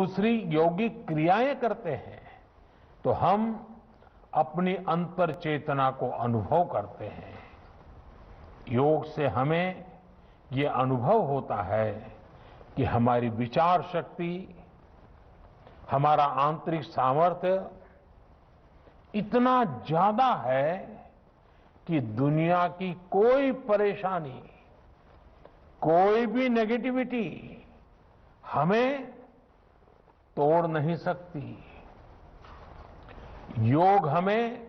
दूसरी यौगिक क्रियाएं करते हैं तो हम अपनी अंतर चेतना को अनुभव करते हैं। योग से हमें ये अनुभव होता है कि हमारी विचार शक्ति, हमारा आंतरिक सामर्थ्य इतना ज्यादा है कि दुनिया की कोई परेशानी, कोई भी नेगेटिविटी हमें तोड़ नहीं सकती। योग हमें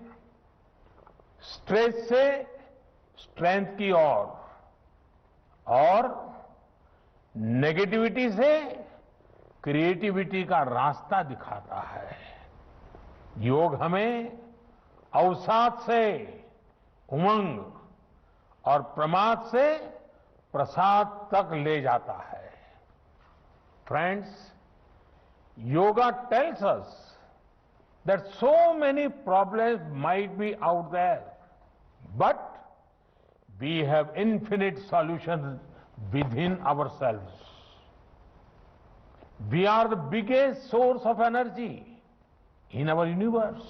स्ट्रेस से स्ट्रेंथ की ओर और नेगेटिविटी से क्रिएटिविटी का रास्ता दिखाता है। योग हमें अवसाद से उमंग और प्रमाद से प्रसाद तक ले जाता है। Friends, yoga tells us that so many problems might be out there, but we have infinite solutions within ourselves. We are the biggest source of energy in our universe.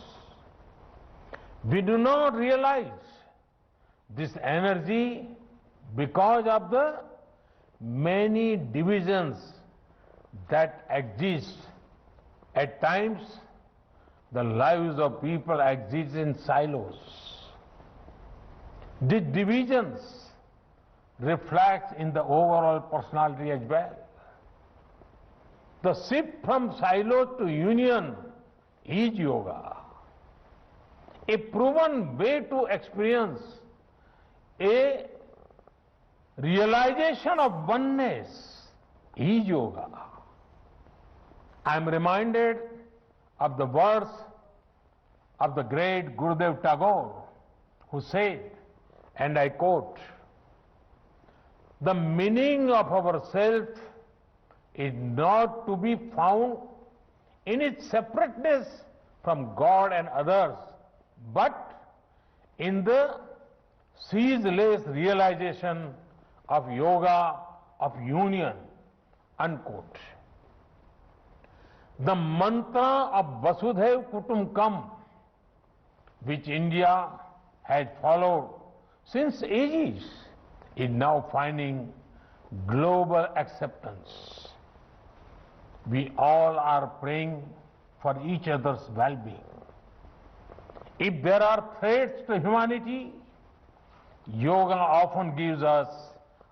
We do not realize this energy because of the many divisions that exist. At times, the lives of people exist in silos. These divisions reflect in the overall personality as well. The shift from silo to union is yoga. A proven way to experience a realization of oneness is yoga. I am reminded of the words of the great Gurudev Tagore, who said, and I quote, "The meaning of our self is not to be found in its separateness from God and others, but in the ceaseless realization of yoga of union," unquote. The mantra of Vasudhaiv Kutumbakam, which India has followed since ages, is now finding global acceptance. We all are praying for each other's well-being. If there are threats to humanity, yoga often gives us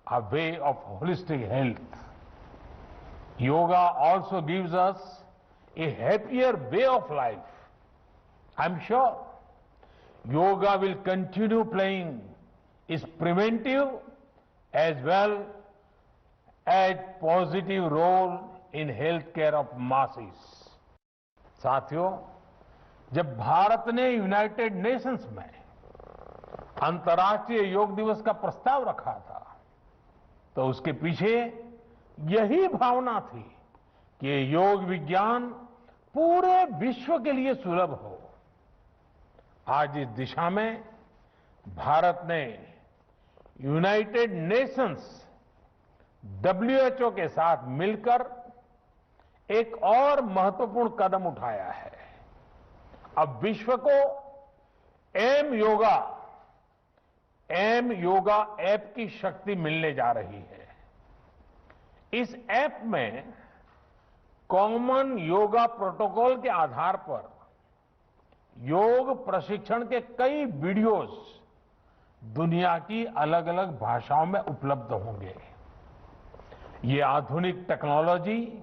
a way of holistic health. Yoga also gives us a happier way of life. I'm sure yoga will continue playing its preventive as well as positive role in healthcare of masses. साथियों, जब भारत ने United Nations में अंतर्राष्ट्रीय योग दिवस का प्रस्ताव रखा था, तो उसके पीछे यही भावना थी कि योग विज्ञान पूरे विश्व के लिए सुलभ हो। आज इस दिशा में भारत ने यूनाइटेड नेशंस WHO के साथ मिलकर एक और महत्वपूर्ण कदम उठाया है। अब विश्व को एम योगा ऐप की शक्ति मिलने जा रही है। इस ऐप में कॉमन योगा प्रोटोकॉल के आधार पर योग प्रशिक्षण के कई वीडियोस दुनिया की अलग अलग भाषाओं में उपलब्ध होंगे। ये आधुनिक टेक्नोलॉजी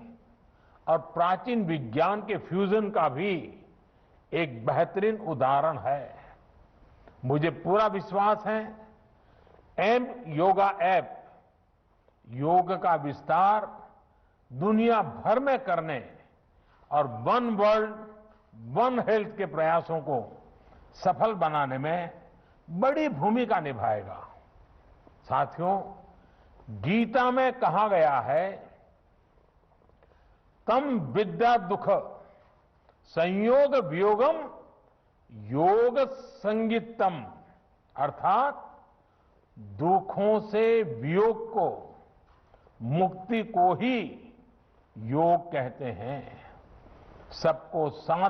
और प्राचीन विज्ञान के फ्यूजन का भी एक बेहतरीन उदाहरण है। मुझे पूरा विश्वास है एम योगा ऐप योग का विस्तार दुनिया भर में करने और वन वर्ल्ड वन हेल्थ के प्रयासों को सफल बनाने में बड़ी भूमिका निभाएगा। साथियों, गीता में कहा गया है, तम विद्या दुख संयोग वियोगम योग संगीतम, अर्थात दुखों से वियोग को, मुक्ति को ही योग कहते हैं सबको साथ